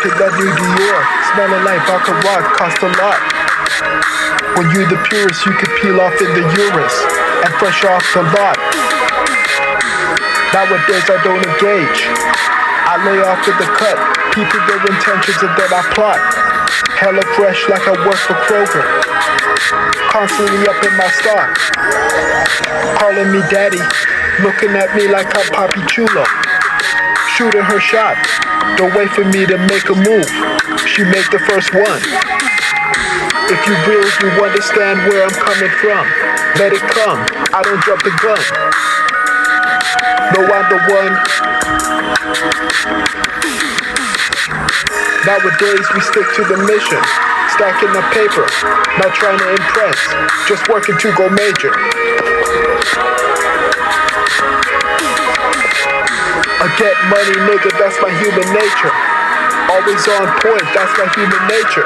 pick that new Dior, smelling like Baccarat, cost a lot. When you're the purest, you can peel off in the urine and fresh off the lot. Nowadays I don't engage, I lay off with the cut, keeping their intentions and then I plot. Hella fresh like I work for Kroger, constantly up in my stock. Calling me daddy, looking at me like I'm Papi Chulo. Shooting her shot, don't wait for me to make a move, she make the first one. If you real, you understand where I'm coming from. Let it come, I don't jump the gun. No, I'm the one. Nowadays we stick to the mission, stacking the paper, not trying to impress, just working to go major. I get money, nigga, that's my human nature. Always on point, that's my human nature.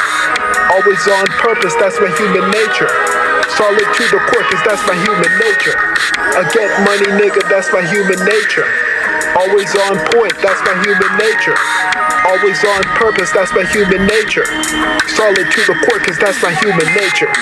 Always on purpose, that's my human nature. Solid to the core, cause that's my human nature. I get money, nigga, that's my human nature. Always on point, that's my human nature. Always on purpose, that's my human nature. Solid to the core, cause that's my human nature.